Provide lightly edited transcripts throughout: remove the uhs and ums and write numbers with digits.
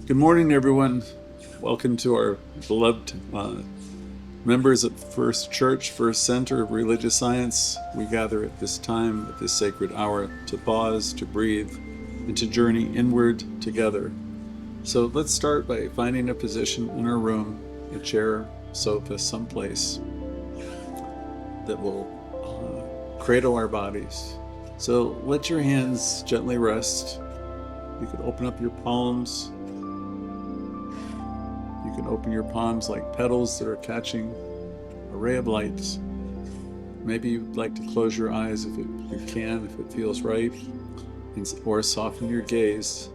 Good morning, everyone. Welcome to our beloved members of First Church, First Center of Religious Science. We gather at this time, at this sacred hour, to pause, to breathe, and to journey inward together. So let's start by finding a position in our room, a chair, sofa, someplace that will cradle our bodies. So let your hands gently rest. You can open up your palms. You can open your palms like petals that are catching a ray of light. Maybe you'd like to close your eyes if you can, if it feels right, or soften your gaze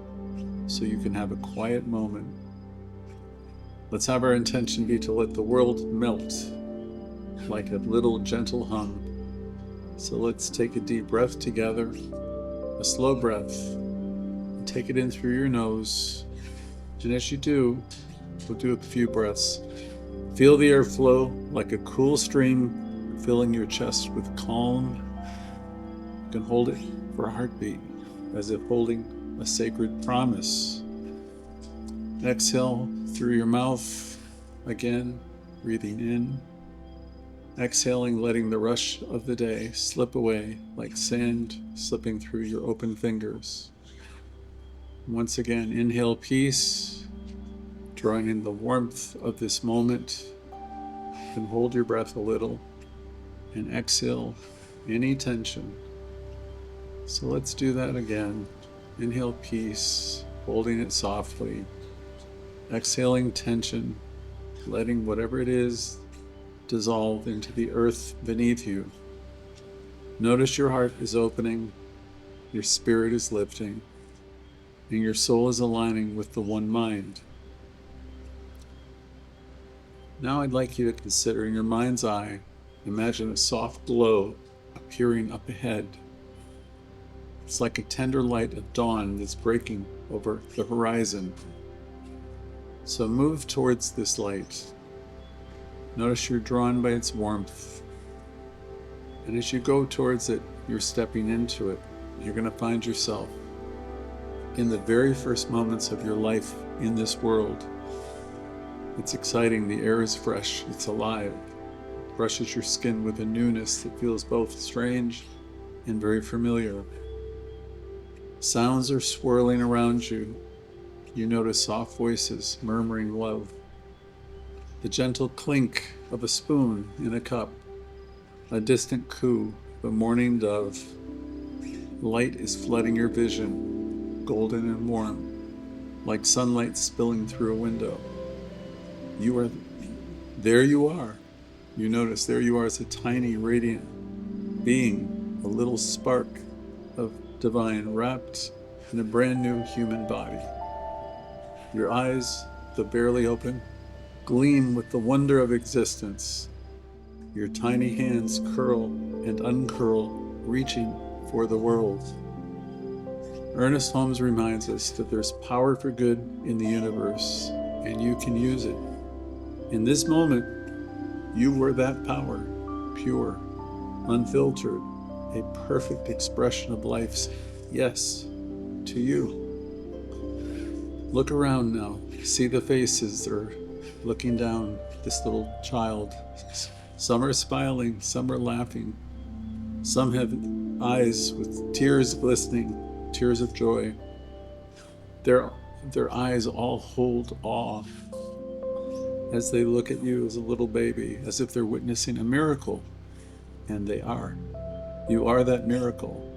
so you can have a quiet moment. Let's have our intention be to let the world melt like a little gentle hum. So let's take a deep breath together, a slow breath. Take it in through your nose, and as you do, we'll do a few breaths. Feel the air flow like a cool stream, filling your chest with calm. You can hold it for a heartbeat, as if holding a sacred promise. Exhale through your mouth, again, breathing in. Exhaling, letting the rush of the day slip away like sand slipping through your open fingers. Once again, inhale peace, drawing in the warmth of this moment. Then hold your breath a little and exhale any tension. So let's do that again. Inhale peace, holding it softly. Exhaling tension, letting whatever it is dissolve into the earth beneath you. Notice your heart is opening, your spirit is lifting, and your soul is aligning with the one mind. Now I'd like you to consider in your mind's eye, imagine a soft glow appearing up ahead. It's like a tender light of dawn that's breaking over the horizon. So move towards this light. Notice you're drawn by its warmth. And as you go towards it, you're stepping into it. You're going to find yourself in the very first moments of your life in this world. It's exciting. The air is fresh. It's alive. It brushes your skin with a newness that feels both strange and very familiar. Sounds are swirling around you. You notice soft voices murmuring love. The gentle clink of a spoon in a cup, a distant coo of a morning dove. Light is flooding your vision, golden and warm, like sunlight spilling through a window. There you are. You notice there you are as a tiny, radiant being, a little spark of divine wrapped in a brand new human body. Your eyes, though barely open, gleam with the wonder of existence. Your tiny hands curl and uncurl, reaching for the world. Ernest Holmes reminds us that there's power for good in the universe, and you can use it. In this moment, you were that power, pure, unfiltered, a perfect expression of life's yes to you. Look around now. See the faces that are looking down at this little child. Some are smiling, some are laughing. Some have eyes with tears glistening, tears of joy. Their eyes all hold awe as they look at you as a little baby, as if they're witnessing a miracle. And they are. You are that miracle.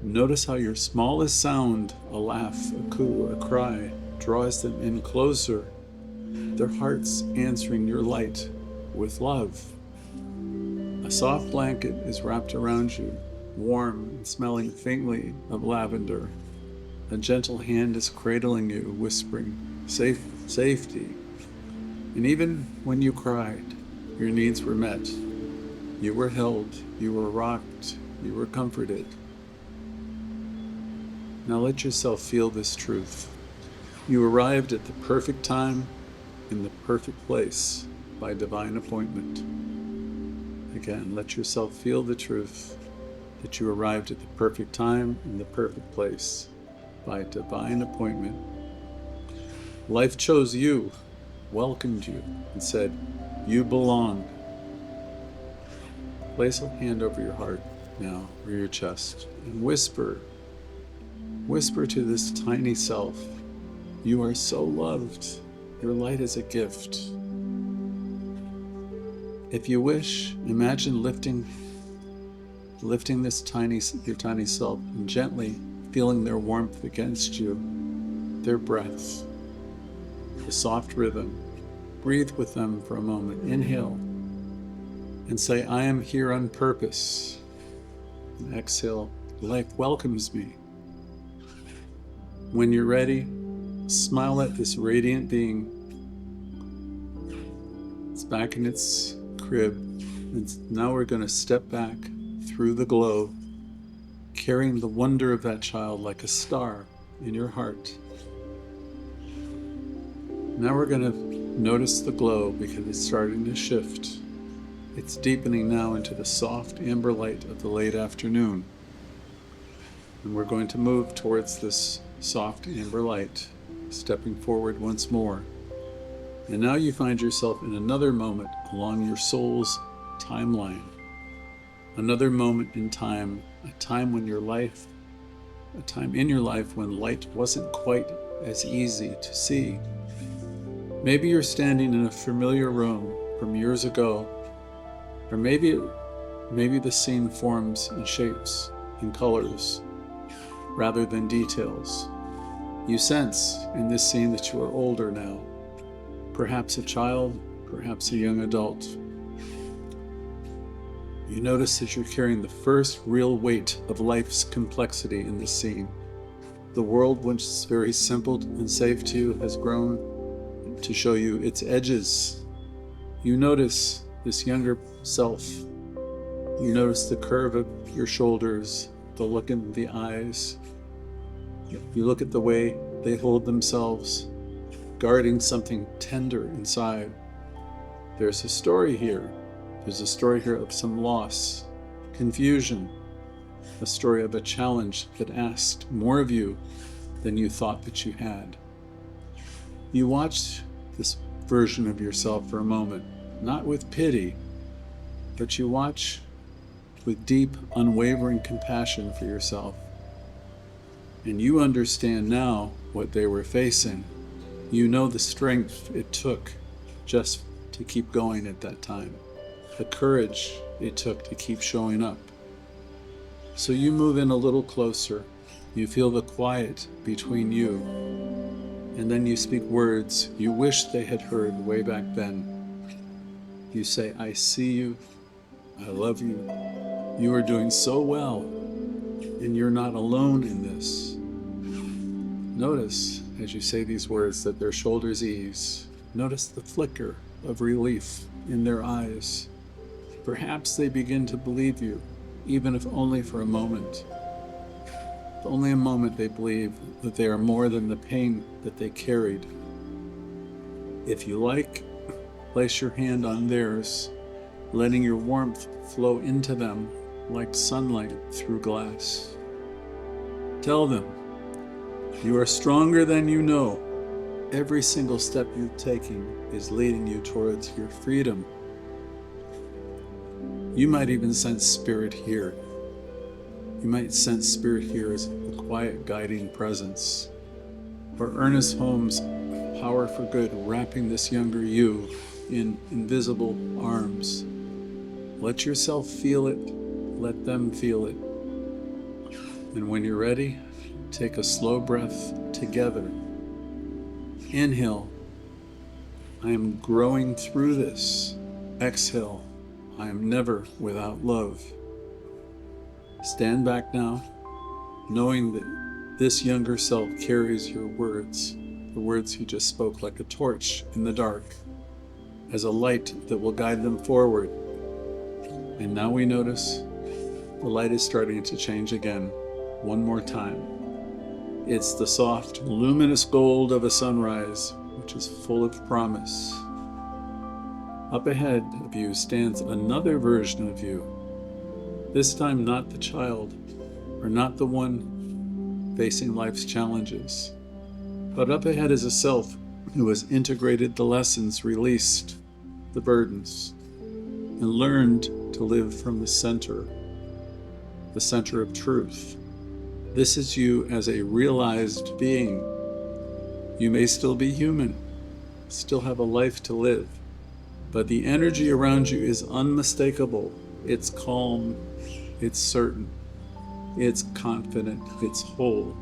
Notice how your smallest sound, a laugh, a coo, a cry, draws them in closer, their hearts answering your light with love. A soft blanket is wrapped around you, warm and smelling faintly of lavender. A gentle hand is cradling you, whispering, safety. And even when you cried, your needs were met. You were held, you were rocked, you were comforted. Now let yourself feel this truth. You arrived at the perfect time, in the perfect place, by divine appointment. Again, let yourself feel the truth that you arrived at the perfect time, in the perfect place, by divine appointment, Life chose you, welcomed you, and said, "You belong." Place a hand over your heart now, or your chest, and whisper to this tiny self, "You are so loved. Your light is a gift." If you wish, imagine lifting your tiny self, and gently feeling their warmth against you, their breath, the soft rhythm. Breathe with them for a moment. Inhale and say, "I am here on purpose." And exhale, "Life welcomes me." When you're ready, smile at this radiant being. It's back in its crib, and now we're going to step back through the glow, carrying the wonder of that child like a star in your heart. Now we're going to notice the glow because it's starting to shift. It's deepening now into the soft amber light of the late afternoon. And we're going to move towards this soft amber light, stepping forward once more. And now you find yourself in another moment along your soul's timeline. Another moment in time, a time in your life when light wasn't quite as easy to see. Maybe you're standing in a familiar room from years ago, or maybe the scene forms in shapes and colors rather than details. You sense in this scene that you are older now, perhaps a child, perhaps a young adult. You notice that you're carrying the first real weight of life's complexity in this scene. The world, which is very simple and safe to you, has grown to show you its edges. You notice this younger self. You notice the curve of your shoulders, the look in the eyes. You look at the way they hold themselves, guarding something tender inside. There's a story here. There's a story here of some loss, confusion, a story of a challenge that asked more of you than you thought that you had. You watched this version of yourself for a moment, not with pity, but you watch with deep, unwavering compassion for yourself. And you understand now what they were facing. You know the strength it took just to keep going at that time, the courage it took to keep showing up. So you move in a little closer. You feel the quiet between you, and then you speak words you wish they had heard way back then. You say, "I see you, I love you, you are doing so well, and you're not alone in this." Notice, as you say these words, that their shoulders ease. Notice the flicker of relief in their eyes. Perhaps they begin to believe you, even if only for a moment. If only a moment they believe that they are more than the pain that they carried. If you like, place your hand on theirs, letting your warmth flow into them like sunlight through glass. Tell them, you are stronger than you know. Every single step you're taking is leading you towards your freedom. You might even sense spirit here. You might sense spirit here as a quiet guiding presence. Or Ernest Holmes' power for good, wrapping this younger you in invisible arms. Let yourself feel it. Let them feel it. And when you're ready, take a slow breath together. Inhale. I am growing through this. Exhale. I am never without love. Stand back now, knowing that this younger self carries your words, the words you just spoke, like a torch in the dark, as a light that will guide them forward. And now we notice the light is starting to change again, one more time. It's the soft, luminous gold of a sunrise, which is full of promise. Up ahead of you stands another version of you. This time not the child, or not the one facing life's challenges, but up ahead is a self who has integrated the lessons, released the burdens, and learned to live from the center of truth. This is you as a realized being. You may still be human, still have a life to live, but the energy around you is unmistakable. It's calm, it's certain, it's confident, it's whole.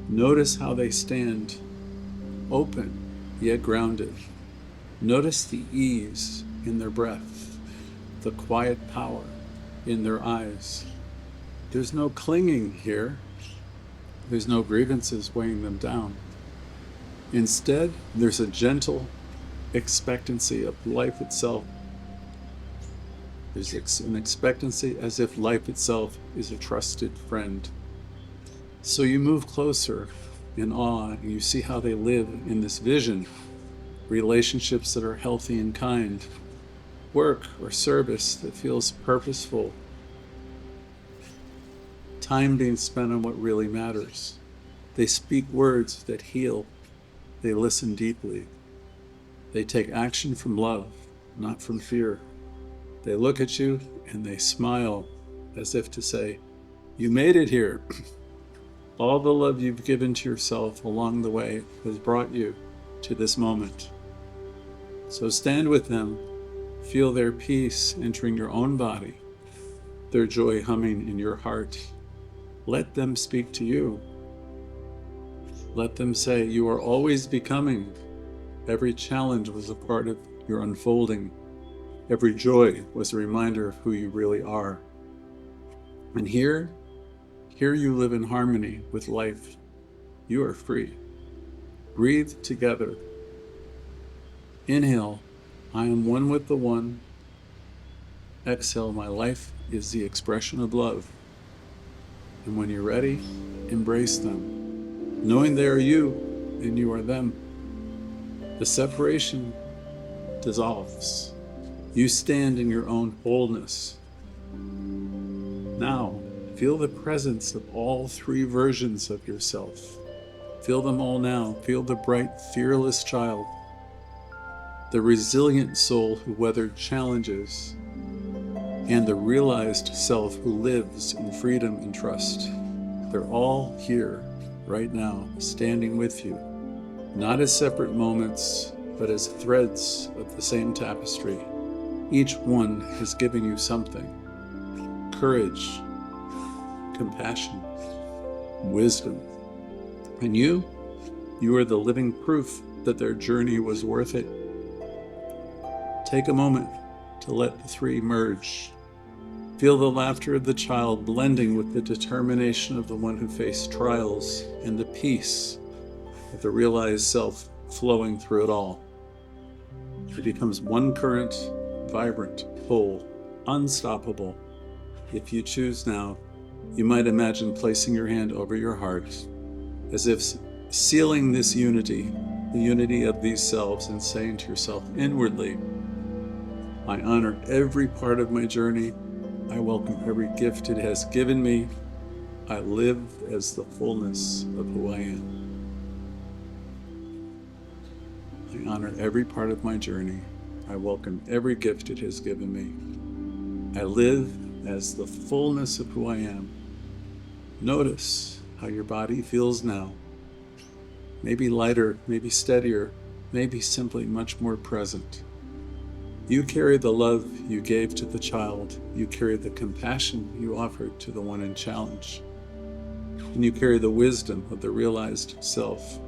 Notice how they stand, open yet grounded. Notice the ease in their breath, the quiet power in their eyes. There's no clinging here. There's no grievances weighing them down. Instead, there's a gentle expectancy of life itself. There's an expectancy as if life itself is a trusted friend. So you move closer in awe, and you see how they live in this vision. Relationships that are healthy and kind. Work or service that feels purposeful. Time being spent on what really matters. They speak words that heal. They listen deeply. They take action from love, not from fear. They look at you and they smile as if to say, "You made it here." All the love you've given to yourself along the way has brought you to this moment. So stand with them, feel their peace entering your own body, their joy humming in your heart. Let them speak to you. Let them say, "You are always becoming." Every challenge was a part of your unfolding. Every joy was a reminder of who you really are. And here you live in harmony with life. You are free. Breathe together. Inhale, I am one with the one. Exhale, my life is the expression of love. And when you're ready, embrace them, knowing they are you and you are them. The separation dissolves. You stand in your own wholeness. Now, feel the presence of all three versions of yourself. Feel them all now. Feel the bright, fearless child, the resilient soul who weathered challenges, and the realized self who lives in freedom and trust. They're all here, right now, standing with you, not as separate moments, but as threads of the same tapestry. Each one has given you something: courage, compassion, wisdom. And you are the living proof that their journey was worth it. Take a moment to let the three merge. Feel the laughter of the child blending with the determination of the one who faced trials, and the peace of the realized self flowing through it all. It becomes one current, vibrant, whole, unstoppable. If you choose now, you might imagine placing your hand over your heart, as if sealing this unity, the unity of these selves, and saying to yourself inwardly, I honor every part of my journey. I welcome every gift it has given me. I live as the fullness of who I am. I honor every part of my journey. I welcome every gift it has given me. I live as the fullness of who I am. Notice how your body feels now. Maybe lighter, maybe steadier, maybe simply much more present. You carry the love you gave to the child. You carry the compassion you offered to the one in challenge. And you carry the wisdom of the realized self.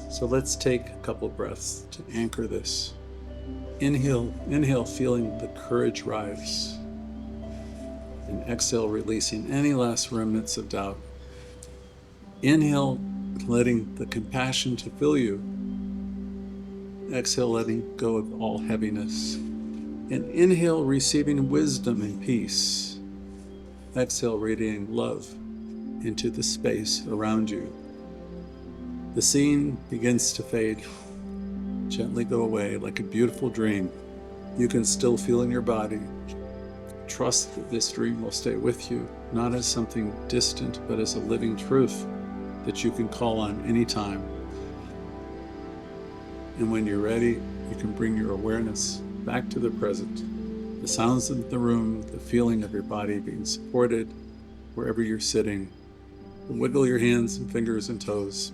So let's take a couple breaths to anchor this. Inhale, feeling the courage rise. And exhale, releasing any last remnants of doubt. Inhale, letting the compassion to fill you. Exhale, letting go of all heaviness. And inhale, receiving wisdom and peace. Exhale, radiating love into the space around you. The scene begins to fade, gently go away like a beautiful dream. You can still feel in your body. Trust that this dream will stay with you, not as something distant, but as a living truth that you can call on anytime. And when you're ready, you can bring your awareness back to the present. The sounds of the room, the feeling of your body being supported wherever you're sitting. Wiggle your hands and fingers and toes.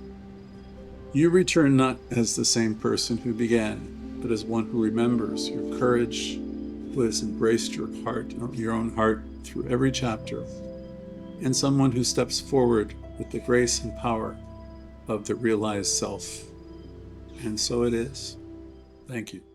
You return not as the same person who began, but as one who remembers your courage, who has embraced your heart, your own heart through every chapter, and someone who steps forward with the grace and power of the realized self. And so it is. Thank you.